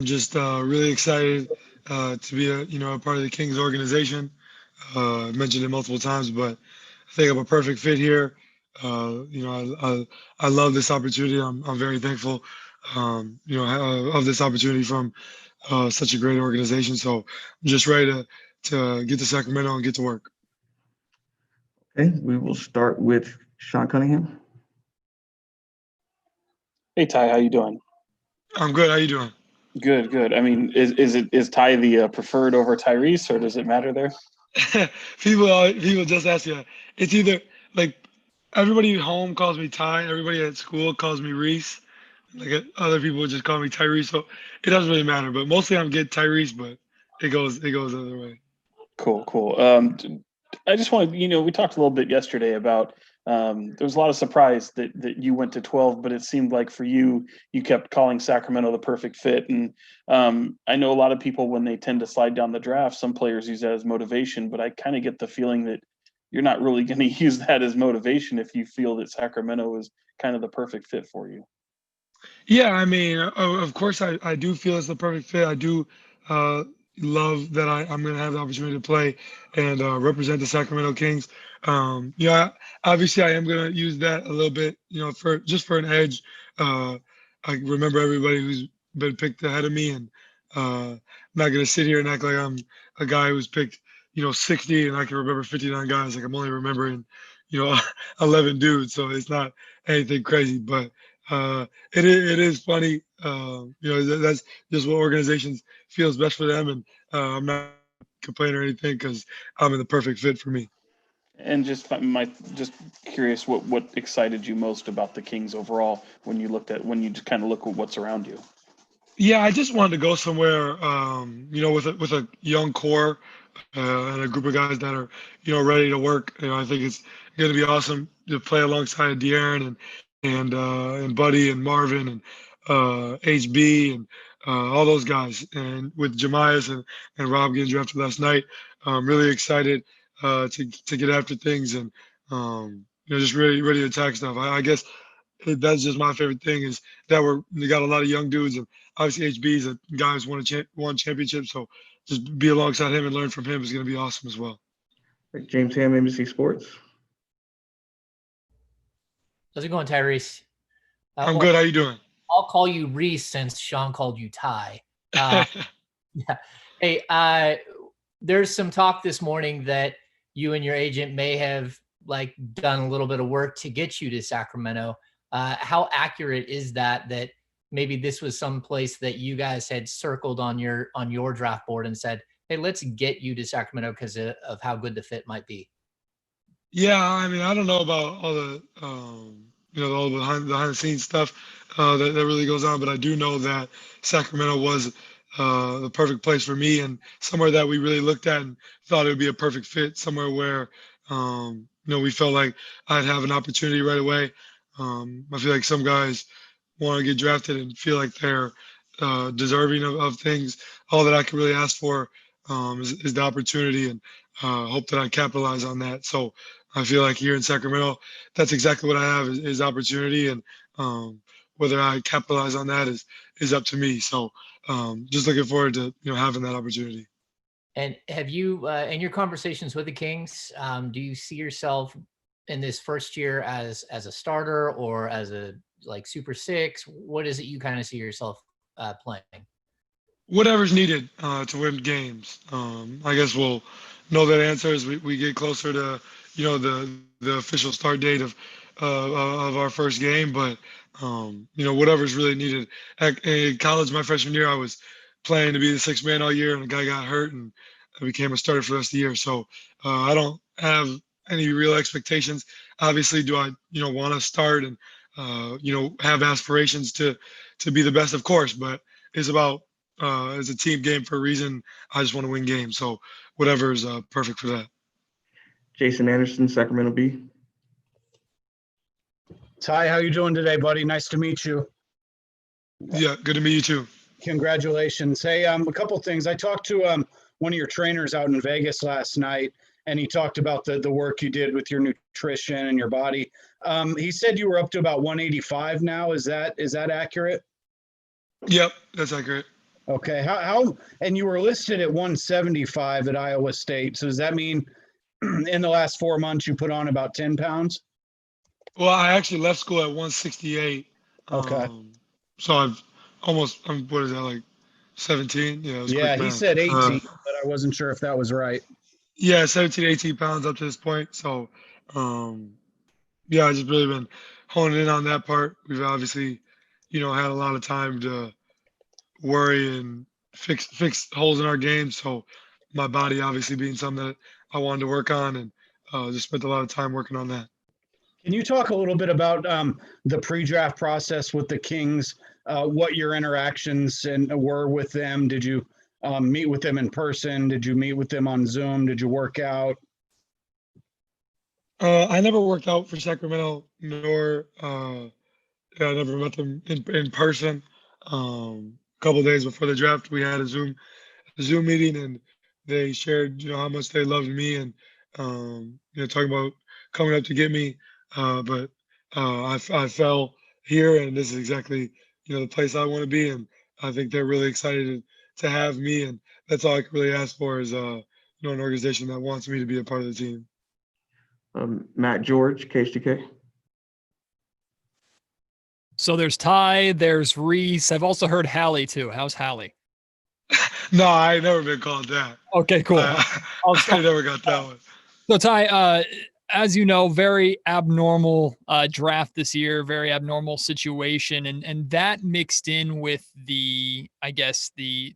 just really excited to be a part of the Kings organization. I mentioned it multiple times, but I think I'm a perfect fit here. I love this opportunity. I'm very thankful, of this opportunity from such a great organization. So I'm just ready to get to Sacramento and get to work. Okay, we will start with Sean Cunningham. Hey Ty, how you doing? I'm good. How you doing? Good, good. I mean, is Ty the preferred over Tyrese, or does it matter there? People just ask you. It's either like everybody at home calls me Ty, everybody at school calls me Reese. Like other people just call me Tyrese, so it doesn't really matter. But mostly I'm getting Tyrese, but it goes the other way. Cool, cool. I just wanted, we talked a little bit yesterday about there was a lot of surprise that you went to 12, but it seemed like for you, you kept calling Sacramento the perfect fit. And I know a lot of people, when they tend to slide down the draft, some players use that as motivation, but I kind of get the feeling that you're not really going to use that as motivation if you feel that Sacramento is kind of the perfect fit for you. Yeah, I mean, of course, I do feel it's the perfect fit. I do uh, love that I'm going to have the opportunity to play and represent the Sacramento Kings. Obviously, I am going to use that a little bit, for an edge. I remember everybody who's been picked ahead of me, and I'm not going to sit here and act like I'm a guy who's picked, 60, and I can remember 59 guys. Like I'm only remembering, you know, 11 dudes, so it's not anything crazy, but. It is funny. That's just what organizations feels best for them, and I'm not complaining or anything because I'm in the perfect fit for me. And just curious, what excited you most about the Kings overall when you just kind of look at what's around you? Yeah, I just wanted to go somewhere, with a young core and a group of guys that are, ready to work. I think it's going to be awesome to play alongside De'Aaron and Buddy and Marvin and HB and all those guys, and with Jemias and Rob getting drafted last night. I'm really excited to get after things and just really ready to attack stuff. I guess that's just my favorite thing is that we got a lot of young dudes, and obviously HB is a guy who's won championships, so just be alongside him and learn from him is going to be awesome as well. James Ham, NBC Sports. How's it going, Tyrese? I'm good. How you doing? I'll call you Reese since Sean called you Ty. Yeah. Hey, there's some talk this morning that you and your agent may have done a little bit of work to get you to Sacramento. How accurate is that maybe this was some place that you guys had circled on your draft board and said, hey, let's get you to Sacramento because of how good the fit might be? Yeah, I mean, I don't know about all the all the behind the scenes stuff that really goes on, but I do know that Sacramento was the perfect place for me and somewhere that we really looked at and thought it would be a perfect fit. Somewhere where we felt like I'd have an opportunity right away. I feel like some guys want to get drafted and feel like they're deserving of things. All that I can really ask for is the opportunity, and hope that I capitalize on that. So I feel like here in Sacramento, that's exactly what I have is opportunity, and whether I capitalize on that is up to me. So just looking forward to having that opportunity. And have you, in your conversations with the Kings, do you see yourself in this first year as a starter or as a Super Six? What is it you kind of see yourself playing? Whatever's needed to win games. I guess we'll know that answer as we get closer to the official start date of our first game. But whatever's really needed. In college, my freshman year, I was playing to be the sixth man all year, and a guy got hurt, and I became a starter for the rest of the year. So I don't have any real expectations. Obviously, do I want to start and have aspirations to be the best, of course, but it's about it's a team game for a reason. I just want to win games. So whatever is perfect for that. Jason Anderson, Sacramento Bee. Ty, how you doing today, buddy? Nice to meet you. Yeah, good to meet you too. Congratulations. Hey, a couple things. I talked to one of your trainers out in Vegas last night, and he talked about the work you did with your nutrition and your body. He said you were up to about 185 now. Is that accurate? Yep, that's accurate. Okay. How, and you were listed at 175 at Iowa State. So does that mean in the last 4 months you put on about 10 pounds? Well, I actually left school at 168. Okay. So what is that, like 17? Yeah, it was quick Yeah, he math. said 18, but I wasn't sure if that was right. Yeah, 17, 18 pounds up to this point. So, um, yeah, I just really been honing in on that part. We've obviously, had a lot of time to worry and fix holes in our game. So, my body obviously being something that I wanted to work on, and just spent a lot of time working on that. Can you talk a little bit about the pre-draft process with the Kings? What your interactions and were with them? Did you meet with them in person? Did you meet with them on Zoom? Did you work out? I never worked out for Sacramento, nor I never met them in person. A couple days before the draft, we had a Zoom meeting, and they shared, how much they loved me, and talking about coming up to get me. But I fell here, and this is exactly, the place I want to be, and I think they're really excited to have me, and that's all I can really ask for is, an organization that wants me to be a part of the team. Matt George, KHTK. So there's Ty, there's Reese. I've also heard Hallie too. How's Hallie? No, I ain't never been called that. Okay, cool. I never got that one. So Ty, as you know, very abnormal draft this year, very abnormal situation, and that mixed in with the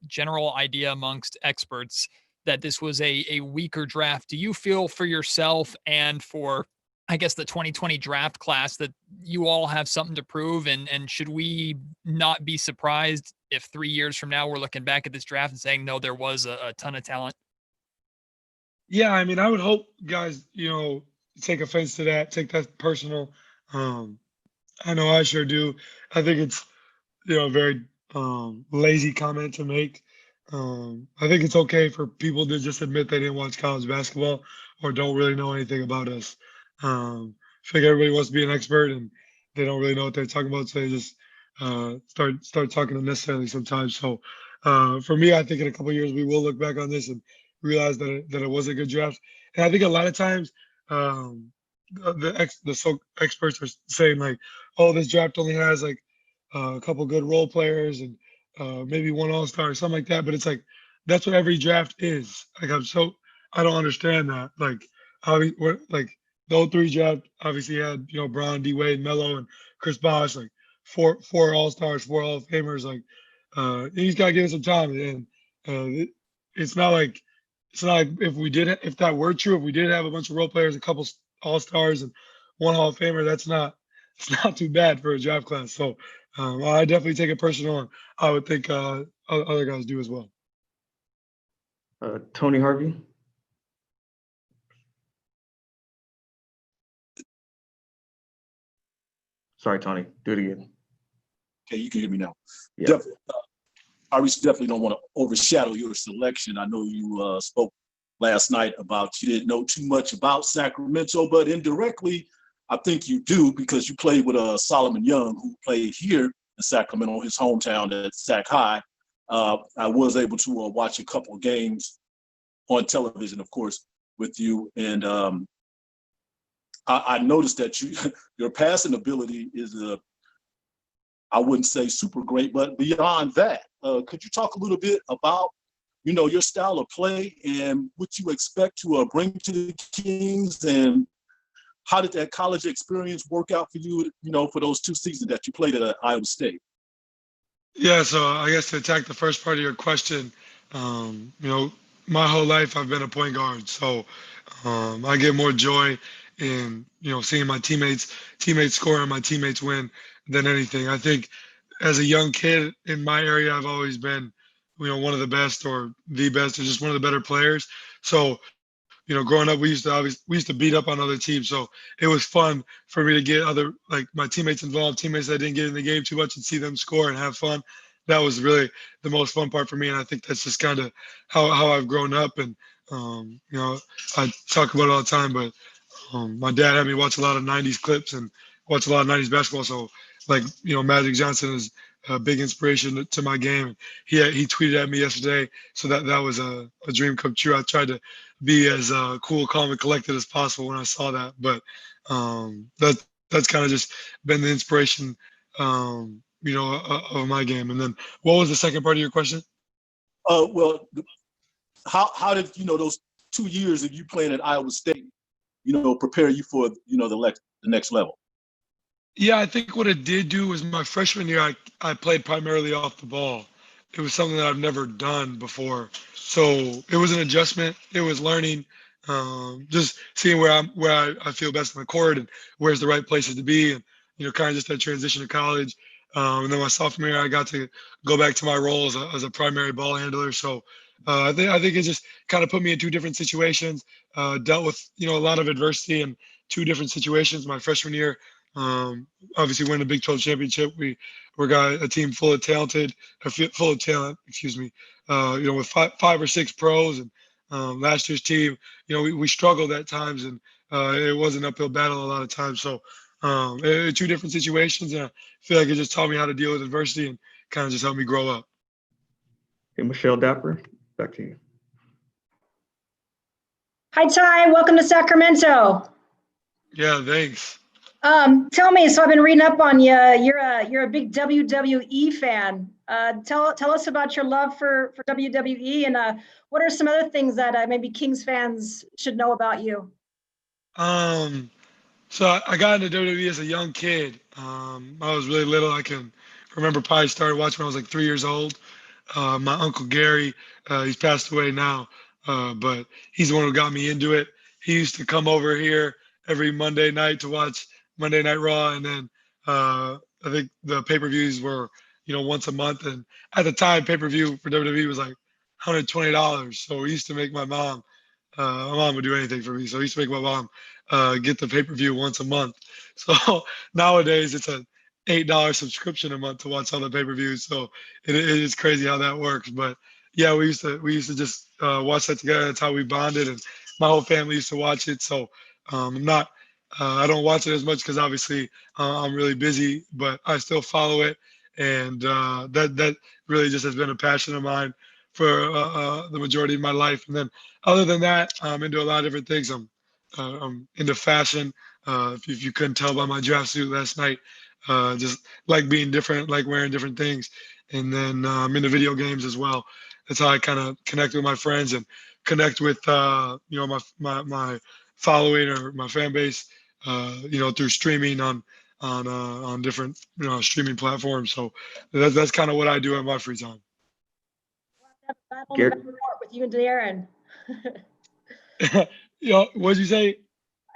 general idea amongst experts that this was a weaker draft. Do you feel for yourself and for the 2020 draft class that you all have something to prove, and should we not be surprised if 3 years from now we're looking back at this draft and saying, no, there was a ton of talent? Yeah, I mean, I would hope guys, take offense to that, take that personal. I know I sure do. I think it's, a very lazy comment to make. I think it's okay for people to just admit they didn't watch college basketball or don't really know anything about us. I think everybody wants to be an expert, and they don't really know what they're talking about, so they just start talking unnecessarily sometimes. So for me, I think in a couple of years we will look back on this and realize that it was a good draft. And I think a lot of times the experts are saying like, oh, this draft only has like a couple good role players and maybe one all-star or something like that. But it's like that's what every draft is. Like I don't understand that. Like the 03 draft obviously had Brown, D Wade, Melo, and Chris Bosh, like four all-stars, four Hall of Famers. Like he's got to give it some time. And it's not like if that were true, if we did have a bunch of role players, a couple all-stars, and one Hall of Famer, it's not too bad for a draft class. So I definitely take it personal, and I would think other guys do as well. Tony Harvey. Sorry, Tony. Do it again. Okay, you can hear me now. Yeah. I definitely don't want to overshadow your selection. I know you spoke last night about you didn't know too much about Sacramento, but indirectly, I think you do because you played with Solomon Young, who played here in Sacramento, his hometown at Sac High. I was able to watch a couple of games on television, of course, with you, and I noticed that your passing ability is I wouldn't say super great, but beyond that, could you talk a little bit about, your style of play and what you expect to bring to the Kings, and how did that college experience work out for you, for those 2 seasons that you played at Iowa State? Yeah, so I guess to attack the first part of your question, my whole life I've been a point guard, so I get more joy in seeing my teammates score and my teammates win than anything. I think as a young kid in my area, I've always been one of the best or the best or just one of the better players. So growing up, we used to beat up on other teams. So it was fun for me to get my teammates involved, teammates that didn't get in the game too much, and see them score and have fun. That was really the most fun part for me. And I think that's just kind of how I've grown up. And, I talk about it all the time, but my dad had me watch a lot of 90s clips and watch a lot of 90s basketball. So Magic Johnson is a big inspiration to my game. He tweeted at me yesterday, so that was a dream come true. I tried to be as cool, calm, and collected as possible when I saw that, but that's kind of just been the inspiration, of my game. And then, what was the second part of your question? Well, how did those 2 years of you playing at Iowa State, prepare you for the next level? Yeah, I think what it did do was my freshman year, I played primarily off the ball. It was something that I've never done before. So it was an adjustment. It was learning, just seeing where I feel best on the court and where's the right places to be, and kind of just that transition to college. And then my sophomore year, I got to go back to my role as a primary ball handler. So I think it just kind of put me in two different situations. Dealt with a lot of adversity in two different situations. My freshman year, obviously winning the Big 12 championship, we got a team full of talent, excuse me, with five or six pros, and last year's team, we struggled at times, and it was an uphill battle a lot of times. So two different situations, and I feel like it just taught me how to deal with adversity and kind of just helped me grow up. Okay, Michelle Dapper, back to you. Hi, Ty. Welcome to Sacramento. Yeah, thanks. Tell me, so I've been reading up on you. You're a big WWE fan. Tell us about your love for WWE, and what are some other things that maybe Kings fans should know about you? So I got into WWE as a young kid. I was really little. I can remember probably started watching when I was like 3 years old. My uncle Gary, he's passed away now, but he's the one who got me into it. He used to come over here every Monday night to watch Monday Night Raw, and then I think the pay-per-views were, once a month. And at the time, pay-per-view for WWE was like $120. So we used to make my mom. My mom would do anything for me, so I used to make my mom get the pay-per-view once a month. So nowadays it's a $8 subscription a month to watch all the pay-per-views. So it is crazy how that works. But yeah, we used to just watch that together. That's how we bonded, and my whole family used to watch it. So I'm not. I don't watch it as much because obviously I'm really busy, but I still follow it, and that really just has been a passion of mine for the majority of my life. And then other than that, I'm into a lot of different things. I'm into fashion. If you couldn't tell by my draft suit last night, just like being different, like wearing different things. And then I'm into video games as well. That's how I kind of connect with my friends and connect with my following or my fan base, through streaming on different streaming platforms. So that's kind of what I do in my free time. We'll have to have a battle in the backcourt with you and De'Aaron. What'd you say?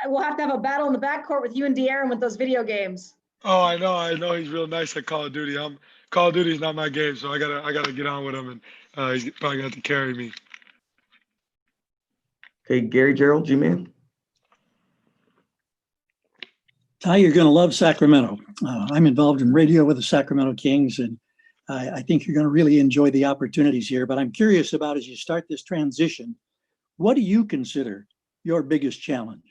We'll have to have a battle in the backcourt with you and De'Aaron with those video games. Oh, I know. He's real nice at Call of Duty. Call of Duty is not my game, so I gotta get on with him, and he's probably gonna have to carry me. Okay, Gary Gerald, G-Man. Ty, you're going to love Sacramento. I'm involved in radio with the Sacramento Kings, and I think you're going to really enjoy the opportunities here. But I'm curious about, as you start this transition, what do you consider your biggest challenge?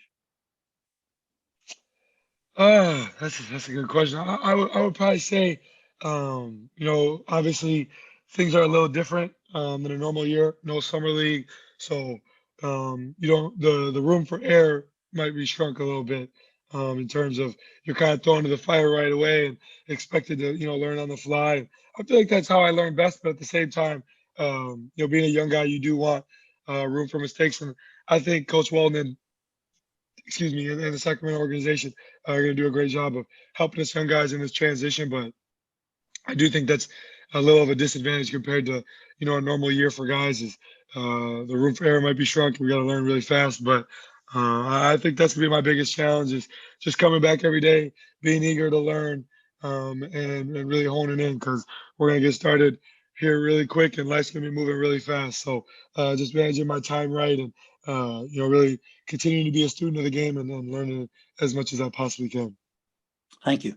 That's a good question. I would probably say, obviously things are a little different than a normal year. No summer league, so the room for error might be shrunk a little bit in terms of you're kind of thrown to the fire right away and expected to learn on the fly. I feel like that's how I learn best, but at the same time, being a young guy, you do want room for mistakes, and I think Coach Walden, and the Sacramento organization are going to do a great job of helping us young guys in this transition. But I do think that's a little of a disadvantage compared to, a normal year for guys is the room for error might be shrunk. We got to learn really fast. But I think that's going to be my biggest challenge is just coming back every day, being eager to learn and really honing in because we're going to get started here really quick and life's going to be moving really fast. So just managing my time right and, really continuing to be a student of the game and learning as much as I possibly can. Thank you.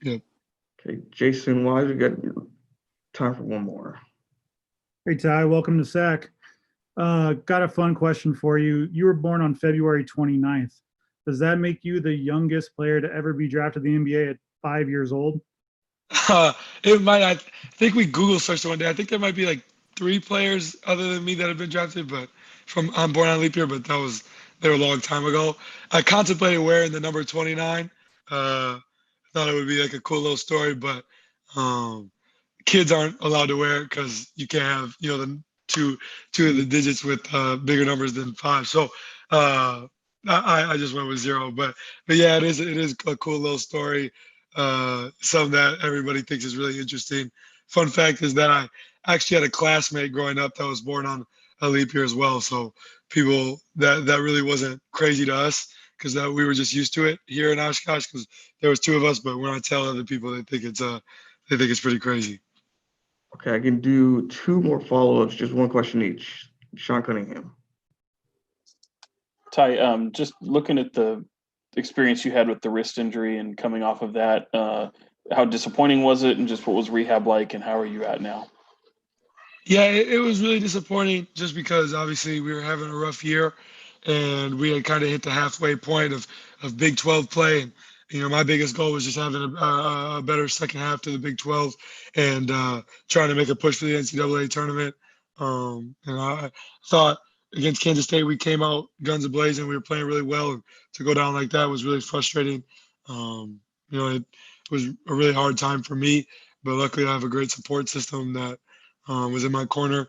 Yeah. Okay, Jason Wise, we got time for one more. Hey, Ty, welcome to SAC. Got a fun question for you. You were born on February 29th. Does that make you the youngest player to ever be drafted in the NBA at 5 years old? It might. I think we Google searched it one day. I think there might be like 3 players other than me that have been drafted, but I'm born on leap year, but they were a long time ago. I contemplated wearing the number 29. Thought it would be like a cool little story, but um, kids aren't allowed to wear it because you can't have the two of the digits with bigger numbers than 5. So I just went with 0. But yeah, it is a cool little story. Something that everybody thinks is really interesting. Fun fact is that I actually had a classmate growing up that was born on a leap year as well. So people that really wasn't crazy to us because we were just used to it here in Oshkosh because there was 2 of us. But when I tell other people, they think it's pretty crazy. Okay, I can do 2 more follow-ups, just 1 question each. Sean Cunningham. Ty, just looking at the experience you had with the wrist injury and coming off of that, how disappointing was it, and just what was rehab like, and how are you at now? Yeah, it was really disappointing just because obviously we were having a rough year and we had kind of hit the halfway point of Big 12 play. And, my biggest goal was just having a better second half to the Big 12 and trying to make a push for the NCAA tournament. And I thought against Kansas State, we came out guns a-blazing. We were playing really well. And to go down like that was really frustrating. It was a really hard time for me, but luckily I have a great support system that was in my corner.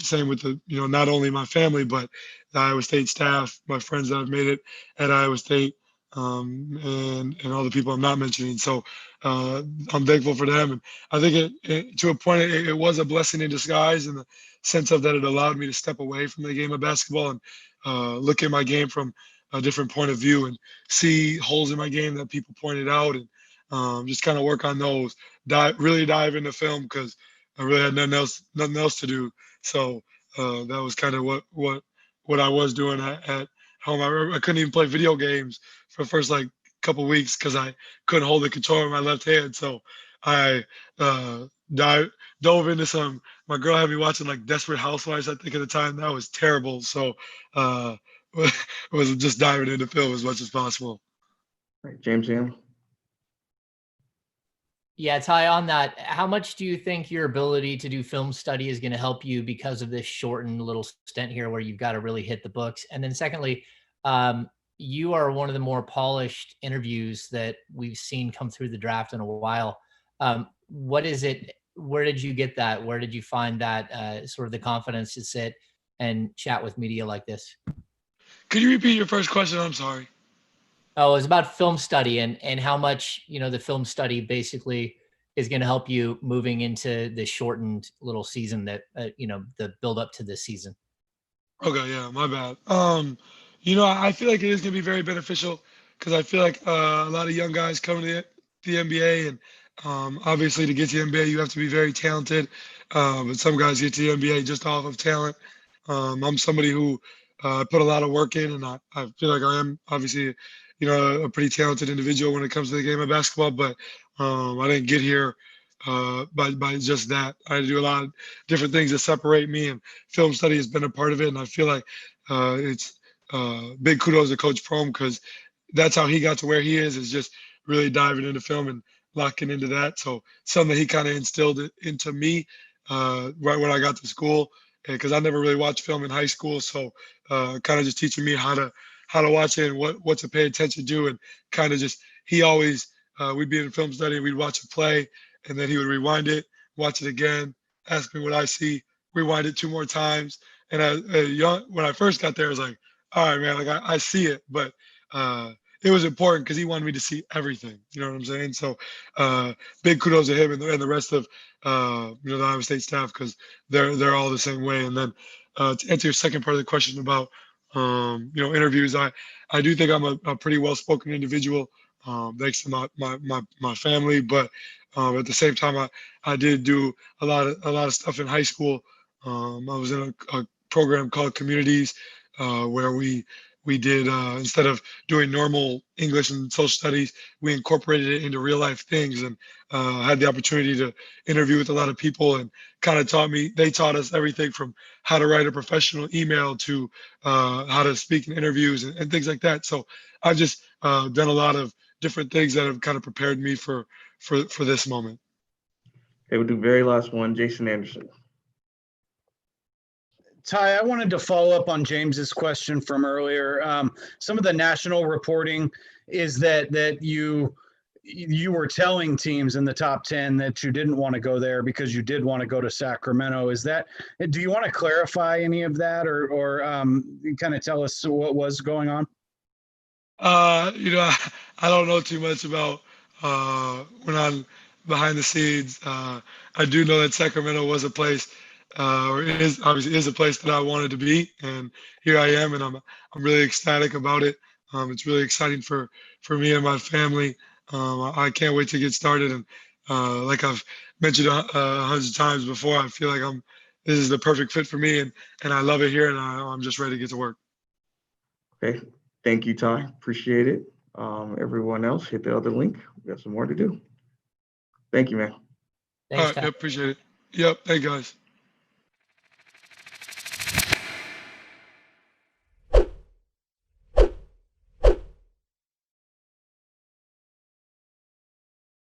Same with not only my family, but the Iowa State staff, my friends that have made it at Iowa State, and all the people I'm not mentioning. So I'm thankful for them. And I think it to a point, it was a blessing in disguise in the sense of that it allowed me to step away from the game of basketball and look at my game from a different point of view and see holes in my game that people pointed out and just kind of work on those. Really dive into film because I really had nothing else to do. So that was kind of what I was doing at home. I couldn't even play video games for the first couple weeks because I couldn't hold the controller in my left hand. So I dove into some. My girl had me watching Desperate Housewives. I think at the time that was terrible. So was just diving into film as much as possible. Right, James Ham. Yeah, Ty, on that, how much do you think your ability to do film study is going to help you because of this shortened little stint here where you've got to really hit the books? And then secondly, you are one of the more polished interviews that we've seen come through the draft in a while. What is it? Where did you get that? Where did you find that sort of the confidence to sit and chat with media like this? Could you repeat your first question? I'm sorry. Oh, it's about film study and how much, the film study basically is going to help you moving into the shortened little season that, the build up to this season. Okay, yeah, my bad. I feel like it is going to be very beneficial because I feel like a lot of young guys coming to the NBA and obviously to get to the NBA, you have to be very talented. But some guys get to the NBA just off of talent. I'm somebody who put a lot of work in, and I feel like I am obviously a pretty talented individual when it comes to the game of basketball, but I didn't get here by just that. I do a lot of different things that separate me, and film study has been a part of it. And I feel like it's big kudos to Coach Prohm because that's how he got to where he is just really diving into film and locking into that. So something that he kind of instilled into me right when I got to school, because I never really watched film in high school. So kind of just teaching me how to watch it and what to pay attention to, and kind of just he always we'd be in film study and we'd watch a play and then he would rewind it, watch it again, ask me what I see, rewind it 2 more times. And when I first got there, I was like, all right, man, I see it, but it was important because he wanted me to see everything. You know what I'm saying? So big kudos to him and the rest of the Iowa State staff because they're all the same way. And then to answer your second part of the question about interviews, I do think I'm a pretty well-spoken individual, thanks to my family. But at the same time, I did do a lot of stuff in high school. I was in a program called Communities, where we did instead of doing normal English and social studies, we incorporated it into real life things and had the opportunity to interview with a lot of people and kind of they taught us everything from how to write a professional email to how to speak in interviews and things like that. So I've just done a lot of different things that have kind of prepared me for for this moment. Okay, we'll do very last one, Jason Anderson. Ty, I wanted to follow up on James's question from earlier. Some of the national reporting is that you were telling teams in the top 10 that you didn't want to go there because you did want to go to Sacramento. Do you want to clarify any of that, or kind of tell us what was going on? I don't know too much about when I'm behind the scenes. I do know that Sacramento was a place, or it is obviously is a place that I wanted to be, and here I am, and I'm really ecstatic about it. It's really exciting for me and my family. I can't wait to get started, and like I've mentioned 100 times before, I feel like this is the perfect fit for me, and I love it here, and I'm just ready to get to work. Okay, thank you, Ty. Appreciate it. Everyone else, hit the other link. We got some more to do. Thank you, man. Thanks, All right, Ty. yep, appreciate it. Yep, hey guys.